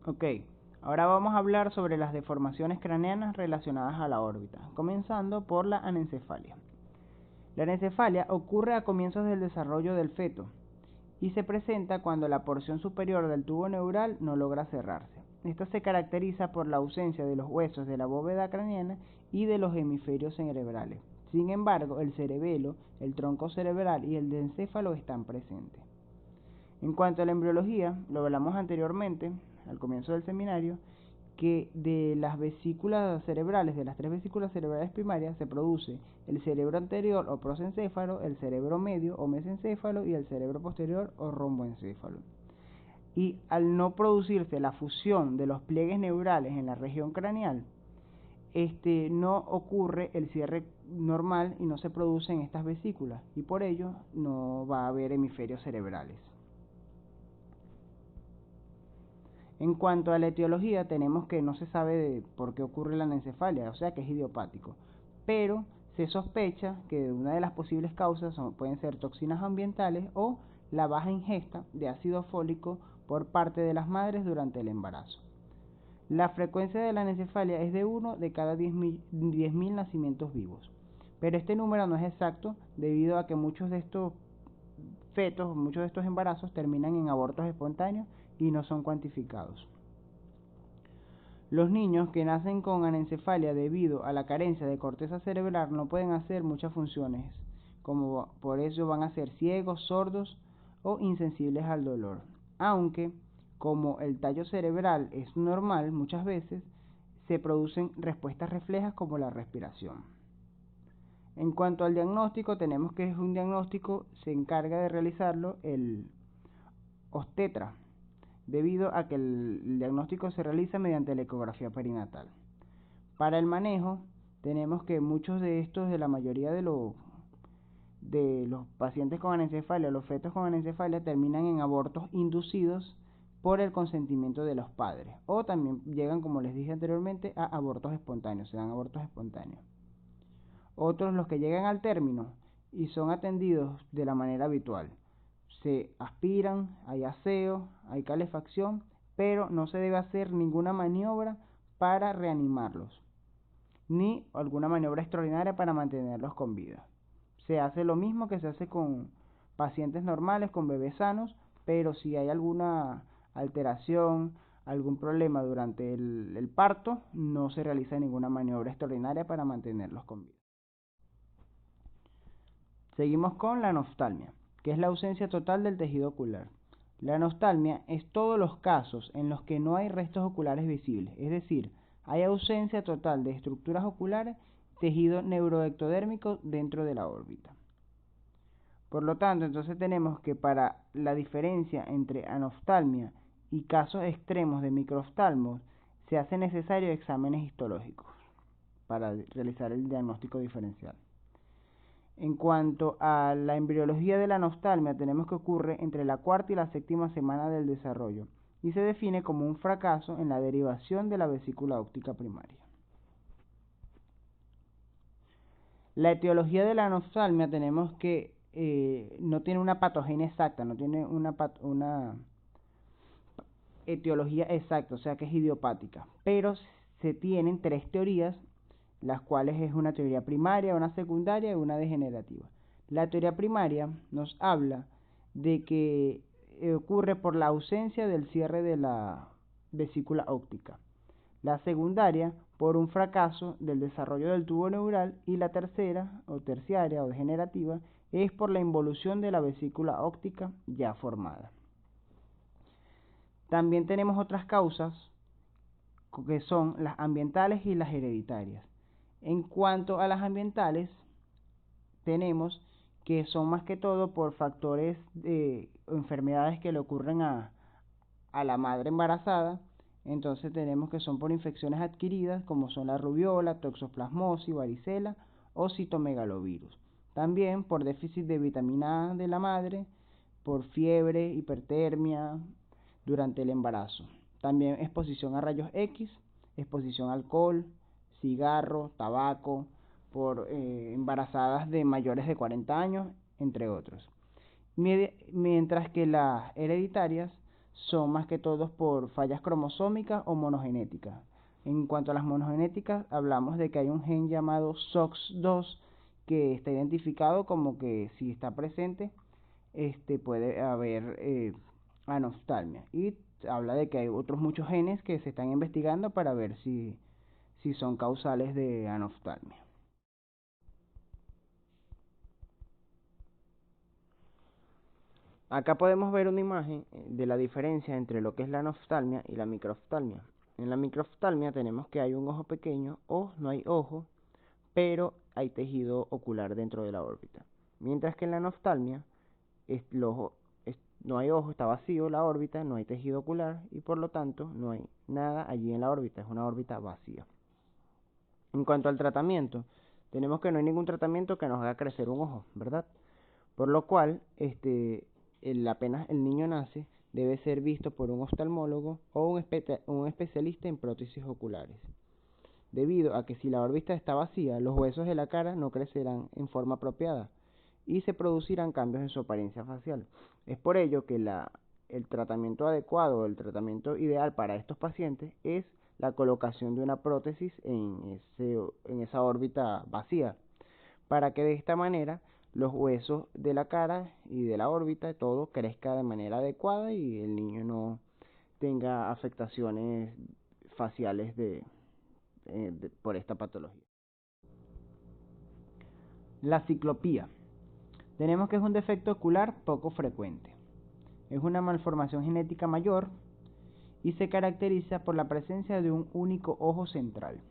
Ok, ahora vamos a hablar sobre las deformaciones craneanas relacionadas a la órbita, comenzando por la anencefalia. La anencefalia ocurre a comienzos del desarrollo del feto y se presenta cuando la porción superior del tubo neural no logra cerrarse. Esta se caracteriza por la ausencia de los huesos de la bóveda craneana y de los hemisferios cerebrales. Sin embargo, el cerebelo, el tronco cerebral y el encéfalo están presentes. En cuanto a la embriología, lo hablamos anteriormente, al comienzo del seminario, que de las vesículas cerebrales, de las tres vesículas cerebrales primarias, se produce el cerebro anterior o prosencéfalo, el cerebro medio o mesencéfalo y el cerebro posterior o romboencéfalo. Y al no producirse la fusión de los pliegues neurales en la región craneal, no ocurre el cierre normal y no se producen estas vesículas y por ello no va a haber hemisferios cerebrales. En cuanto a la etiología, tenemos que no se sabe por qué ocurre la anencefalia, o sea que es idiopático, pero se sospecha que una de las posibles causas pueden ser toxinas ambientales o la baja ingesta de ácido fólico por parte de las madres durante el embarazo. La frecuencia de la anencefalia es de 1 de cada 10.000 nacimientos vivos, pero este número no es exacto debido a que muchos de estos fetos, muchos de estos embarazos terminan en abortos espontáneos y no son cuantificados. Los niños que nacen con anencefalia debido a la carencia de corteza cerebral no pueden hacer muchas funciones, como por eso van a ser ciegos, sordos o insensibles al dolor. Aunque, como el tallo cerebral es normal, muchas veces se producen respuestas reflejas como la respiración. En cuanto al diagnóstico, tenemos que es un diagnóstico, se encarga de realizarlo el obstetra, debido a que el diagnóstico se realiza mediante la ecografía perinatal. Para el manejo, tenemos que muchos de estos, de la mayoría de los pacientes con anencefalia, los fetos con anencefalia, terminan en abortos inducidos por el consentimiento de los padres, o también llegan, como les dije anteriormente, a abortos espontáneos, se dan abortos espontáneos. Otros, los que llegan al término y son atendidos de la manera habitual, se aspiran, hay aseo, hay calefacción, pero no se debe hacer ninguna maniobra para reanimarlos, ni alguna maniobra extraordinaria para mantenerlos con vida. Se hace lo mismo que se hace con pacientes normales, con bebés sanos, pero si hay alguna alteración, algún problema durante el parto, no se realiza ninguna maniobra extraordinaria para mantenerlos con vida. Seguimos con la anoftalmia, que es la ausencia total del tejido ocular. La anoftalmia es todos los casos en los que no hay restos oculares visibles, es decir, hay ausencia total de estructuras oculares, tejido neuroectodérmico dentro de la órbita. Por lo tanto, entonces tenemos que para la diferencia entre anoftalmia y casos extremos de microoftalmos, se hace necesario exámenes histológicos para realizar el diagnóstico diferencial. En cuanto a la embriología de la anoftalmia, tenemos que ocurre entre la cuarta y la séptima semana del desarrollo y se define como un fracaso en la derivación de la vesícula óptica primaria. La etiología de la anoftalmia tenemos que no tiene una patogenia exacta, no tiene una etiología exacta, o sea que es idiopática, pero se tienen tres teorías, las cuales es una teoría primaria, una secundaria y una degenerativa. La teoría primaria nos habla de que ocurre por la ausencia del cierre de la vesícula óptica. La secundaria por un fracaso del desarrollo del tubo neural y la tercera o terciaria o degenerativa es por la involución de la vesícula óptica ya formada. También tenemos otras causas que son las ambientales y las hereditarias. En cuanto a las ambientales, tenemos que son más que todo por factores de enfermedades que le ocurren a la madre embarazada. Entonces tenemos que son por infecciones adquiridas como son la rubiola, toxoplasmosis, varicela o citomegalovirus. También por déficit de vitamina A de la madre, por fiebre, hipertermia durante el embarazo. También exposición a rayos X, exposición a alcohol, cigarro, tabaco, por embarazadas de mayores de 40 años, entre otros. Mientras que las hereditarias son más que todo por fallas cromosómicas o monogenéticas. En cuanto a las monogenéticas, hablamos de que hay un gen llamado SOX2 que está identificado como que si está presente, puede haber anoftalmia. Y habla de que hay otros muchos genes que se están investigando para ver si son causales de anoftalmia. Acá podemos ver una imagen de la diferencia entre lo que es la anoftalmia y la microftalmia. En la microftalmia tenemos que hay un ojo pequeño o no hay ojo, pero hay tejido ocular dentro de la órbita. Mientras que en la anoftalmia el ojo no hay ojo, está vacío la órbita, no hay tejido ocular y por lo tanto no hay nada allí en la órbita, es una órbita vacía. En cuanto al tratamiento, tenemos que no hay ningún tratamiento que nos haga crecer un ojo, ¿verdad? Por lo cual, apenas el niño nace, debe ser visto por un oftalmólogo o un especialista en prótesis oculares, debido a que si la órbita está vacía, los huesos de la cara no crecerán en forma apropiada y se producirán cambios en su apariencia facial. Es por ello que el tratamiento adecuado, el tratamiento ideal para estos pacientes es la colocación de una prótesis en esa órbita vacía, para que de esta manera los huesos de la cara y de la órbita, todo crezca de manera adecuada y el niño no tenga afectaciones faciales por esta patología. La ciclopía. Tenemos que es un defecto ocular poco frecuente. Es una malformación genética mayor y se caracteriza por la presencia de un único ojo central.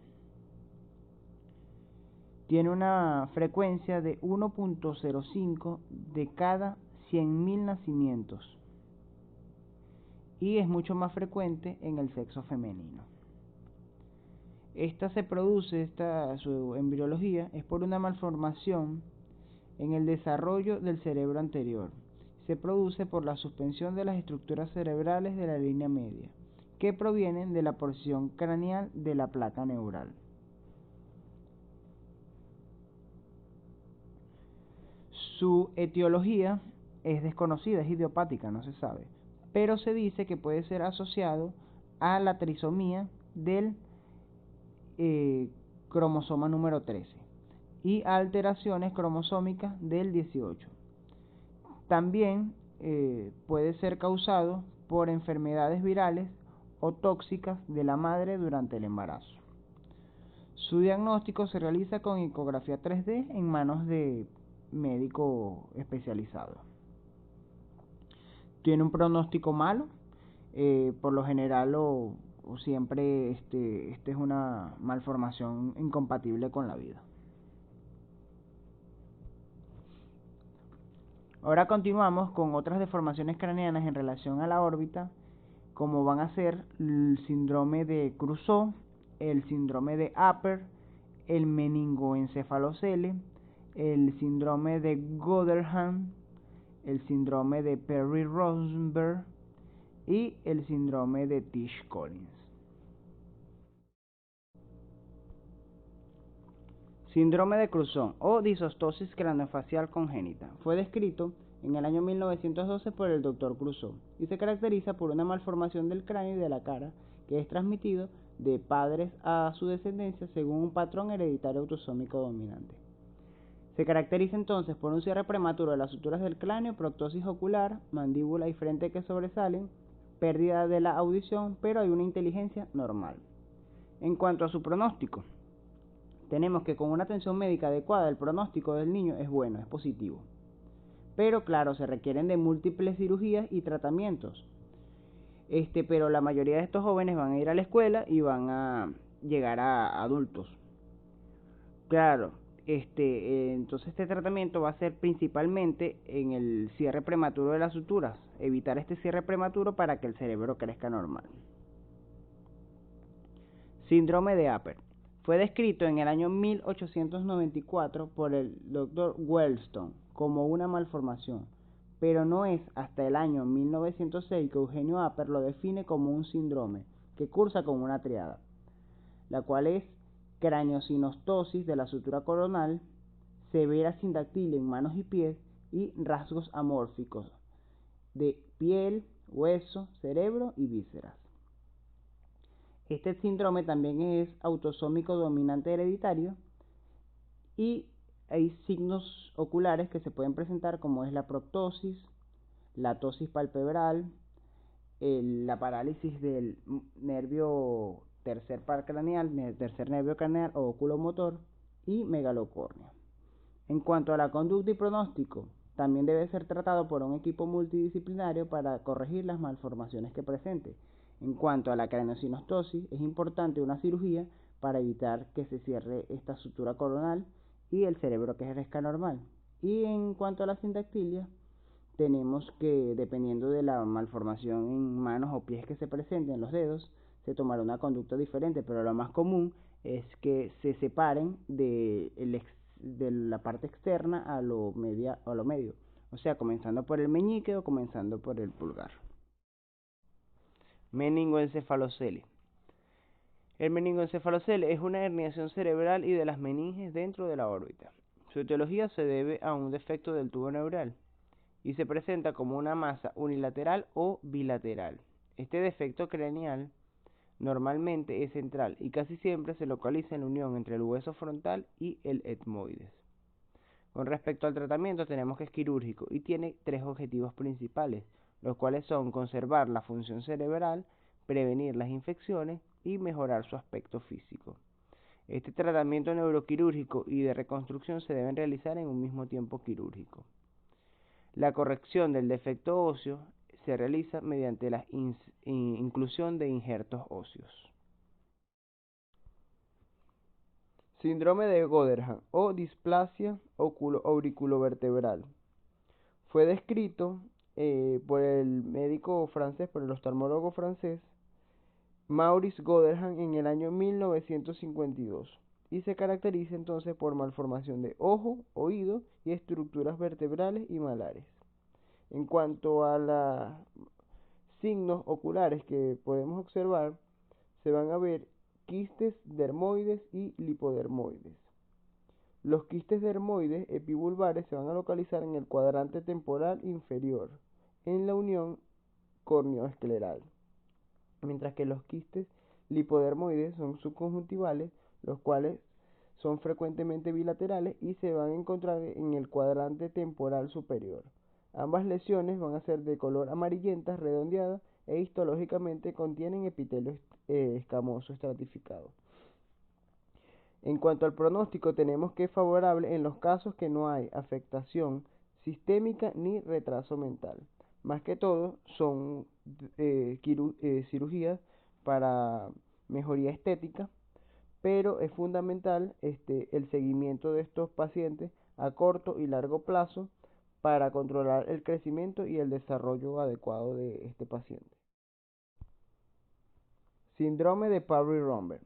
Tiene una frecuencia de 1.05 de cada 100.000 nacimientos y es mucho más frecuente en el sexo femenino. Su embriología es por una malformación en el desarrollo del cerebro anterior. Se produce por la suspensión de las estructuras cerebrales de la línea media, que provienen de la porción craneal de la placa neural. Su etiología es desconocida, es idiopática, no se sabe, pero se dice que puede ser asociado a la trisomía del cromosoma número 13 y a alteraciones cromosómicas del 18. También puede ser causado por enfermedades virales o tóxicas de la madre durante el embarazo. Su diagnóstico se realiza con ecografía 3D en manos de médico especializado. Tiene un pronóstico malo, por lo general o siempre es una malformación incompatible con la vida. Ahora continuamos con otras deformaciones craneanas en relación a la órbita, como van a ser el síndrome de Crusoe, el síndrome de Upper, el meningoencefalocele, el síndrome de Gotherham, el síndrome de Perry-Rosenberg y el síndrome de Tisch-Collins. Síndrome de Cruzón o disostosis craneofacial congénita fue descrito en el año 1912 por el Dr. Crusoe y se caracteriza por una malformación del cráneo y de la cara que es transmitido de padres a su descendencia según un patrón hereditario autosómico dominante. Se caracteriza entonces por un cierre prematuro de las suturas del cráneo, proctosis ocular, mandíbula y frente que sobresalen, pérdida de la audición, pero hay una inteligencia normal. En cuanto a su pronóstico, tenemos que con una atención médica adecuada el pronóstico del niño es bueno, es positivo. Pero claro, se requieren de múltiples cirugías y tratamientos. Pero la mayoría de estos jóvenes van a ir a la escuela y van a llegar a adultos. Claro, entonces este tratamiento va a ser principalmente en el cierre prematuro de las suturas, evitar este cierre prematuro para que el cerebro crezca normal. Síndrome de Upper. Fue descrito en el año 1894 por el Dr. Wellstone como una malformación, pero no es hasta el año 1906 que Eugenio Upper lo define como un síndrome que cursa con una triada, la cual es craneosinostosis de la sutura coronal, severa sindactilia en manos y pies y rasgos amórficos de piel, hueso, cerebro y vísceras. Este síndrome también es autosómico dominante hereditario y hay signos oculares que se pueden presentar como es la proctosis, la tosis palpebral, la parálisis del nervio tercer nervio craneal o oculomotor y megalocornea. En cuanto a la conducta y pronóstico, también debe ser tratado por un equipo multidisciplinario para corregir las malformaciones que presente. En cuanto a la craneosinostosis, es importante una cirugía para evitar que se cierre esta sutura coronal y el cerebro que crezca normal. Y en cuanto a la sindactilia, tenemos que, dependiendo de la malformación en manos o pies que se presenten en los dedos, se tomará una conducta diferente, pero lo más común es que se separen de la parte externa a lo medio, o sea, comenzando por el meñique o comenzando por el pulgar. Meningoencefalocele. El meningoencefalocele es una herniación cerebral y de las meninges dentro de la órbita. Su etiología se debe a un defecto del tubo neural y se presenta como una masa unilateral o bilateral. Este defecto craneal normalmente es central y casi siempre se localiza en la unión entre el hueso frontal y el etmoides. Con respecto al tratamiento tenemos que es quirúrgico y tiene tres objetivos principales, los cuales son conservar la función cerebral, prevenir las infecciones y mejorar su aspecto físico. Este tratamiento neuroquirúrgico y de reconstrucción se deben realizar en un mismo tiempo quirúrgico. La corrección del defecto óseo se realiza mediante la inclusión de injertos óseos. Síndrome de Goderham o displasia auriculovertebral. Fue descrito por el médico francés, por el oftalmólogo francés, Maurice Goderham en el año 1952 y se caracteriza entonces por malformación de ojo, oído y estructuras vertebrales y malares. En cuanto a los signos oculares que podemos observar, se van a ver quistes dermoides y lipodermoides. Los quistes dermoides epibulbares se van a localizar en el cuadrante temporal inferior, en la unión córneo-escleral, mientras que los quistes lipodermoides son subconjuntivales, los cuales son frecuentemente bilaterales y se van a encontrar en el cuadrante temporal superior. Ambas lesiones van a ser de color amarillentas, redondeadas e histológicamente contienen epitelio escamoso estratificado. En cuanto al pronóstico, tenemos que es favorable en los casos que no hay afectación sistémica ni retraso mental. Más que todo son cirugías para mejoría estética, pero es fundamental el seguimiento de estos pacientes a corto y largo plazo para controlar el crecimiento y el desarrollo adecuado de este paciente. Síndrome de Parry-Romberg.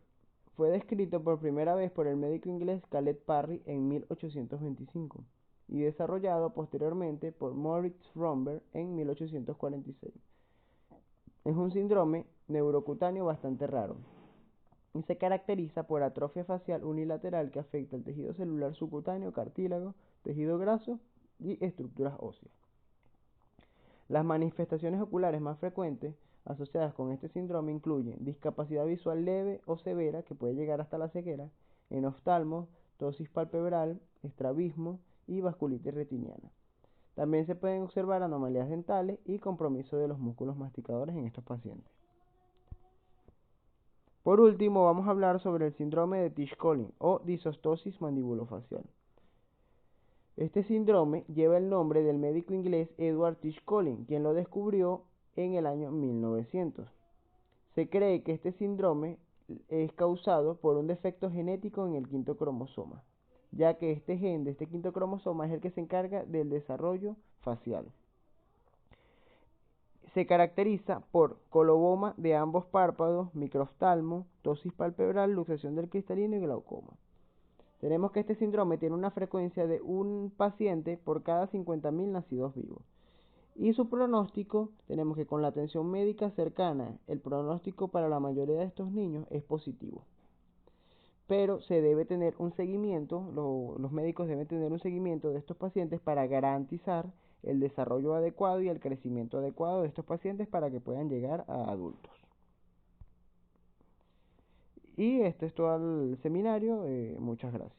Fue descrito por primera vez por el médico inglés Caleb Parry en 1825 y desarrollado posteriormente por Moritz Romberg en 1846. Es un síndrome neurocutáneo bastante raro y se caracteriza por atrofia facial unilateral que afecta el tejido celular subcutáneo, cartílago, tejido graso y estructuras óseas. Las manifestaciones oculares más frecuentes asociadas con este síndrome incluyen discapacidad visual leve o severa, que puede llegar hasta la ceguera, enoftalmos, tosis palpebral, estrabismo y vasculitis retiniana. También se pueden observar anomalías dentales y compromiso de los músculos masticadores en estos pacientes. Por último, vamos a hablar sobre el síndrome de Tisch-Collin o disostosis mandibulofacial. Este síndrome lleva el nombre del médico inglés Edward Tisch-Collin, quien lo descubrió en el año 1900. Se cree que este síndrome es causado por un defecto genético en el quinto cromosoma, ya que este gen de este quinto cromosoma es el que se encarga del desarrollo facial. Se caracteriza por coloboma de ambos párpados, microoftalmo, tosis palpebral, luxación del cristalino y glaucoma. Tenemos que este síndrome tiene una frecuencia de un paciente por cada 50.000 nacidos vivos. Y su pronóstico, tenemos que con la atención médica cercana, el pronóstico para la mayoría de estos niños es positivo. Pero se debe tener un seguimiento, los médicos deben tener un seguimiento de estos pacientes para garantizar el desarrollo adecuado y el crecimiento adecuado de estos pacientes para que puedan llegar a adultos. Y este es todo el seminario. Muchas gracias.